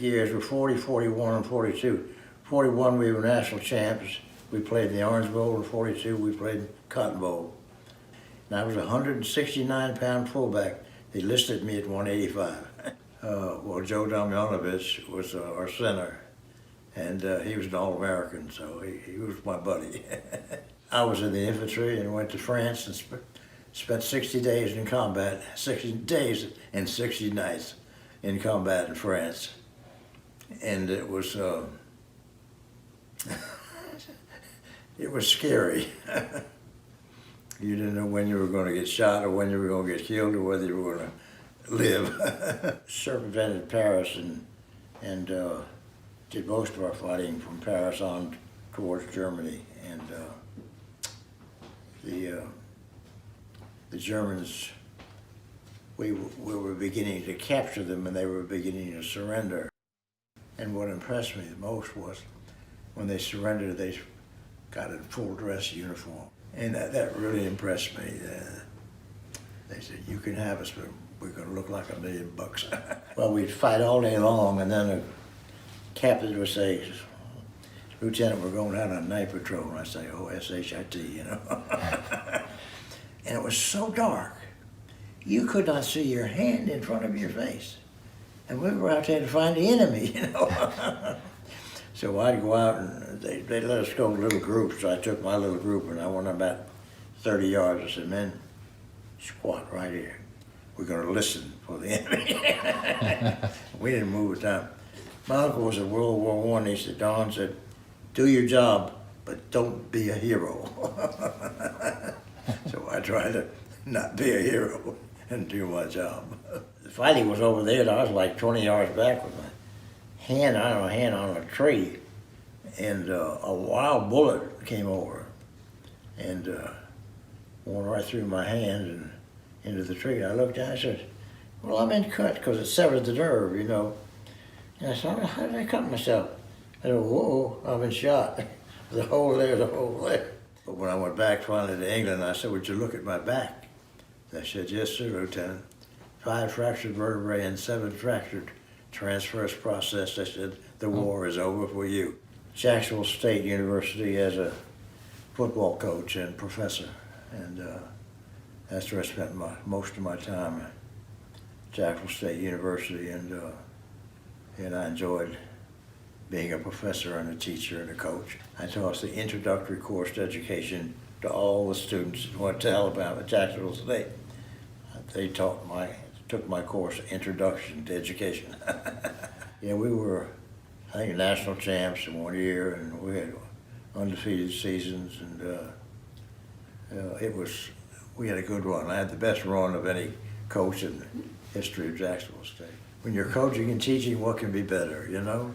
years were 40, 41, and 42. 41, we were national champs. We played in the Orange Bowl. In 42, we played in Cotton Bowl. And I was a 169-pound fullback. They listed me at 185. Well, Joe Domjanovich was our center, and he was an All-American, so he was my buddy. I was in the infantry and went to France and spent 60 days in combat, 60 days and 60 nights in combat in France. And it was it was scary. You didn't know when you were going to get shot or when you were going to get killed or whether you were going to live. Circumvented Paris and did most of our fighting from Paris on towards Germany. And the Germans, we were beginning to capture them and they were beginning to surrender. And what impressed me the most was when they surrendered, they got in full dress uniform. And that really impressed me. They said, you can have us, but we're going to look like $1 million bucks. Well, we'd fight all day long, and then the captain would say, Lieutenant, we're going out on night patrol. And I'd say, oh, S-H-I-T, you know. And it was so dark, you could not see your hand in front of your face. And we were out there to find the enemy, you know. So I'd go out, and they let us go in little groups. So I took my little group, and I went about 30 yards. I said, men, squat right here. We're going to listen for the enemy. We didn't move a time. My uncle was in World War I. He said, Don said, do your job, but don't be a hero. So I tried to not be a hero and do my job. The fighting was over there, and I was like 20 yards back with my hand on a tree, and a wild bullet came over and went right through my hand and into the tree. And I looked down and I said, well, I'm in cut because it severed the nerve, you know. And I said, how did I cut myself? I said, whoa, I've been shot. The hole there, the hole there. But when I went back finally to England, I said, would you look at my back? They said, yes, sir, Lieutenant. 5 fractured vertebrae and 7 fractured transverse process. They said, the war is over for you. Jacksonville State University as a football coach and professor. And that's where I spent most of my time at Jacksonville State University. And I enjoyed being a professor and a teacher and a coach. I taught the introductory course to education to all the students who went to Alabama, Jacksonville State. They took my course, Introduction to Education. Yeah, we were, I think, national champs in 1 year, and we had undefeated seasons, and we had a good run. I had the best run of any coach in the history of Jacksonville State. When you're coaching and teaching, what can be better, you know?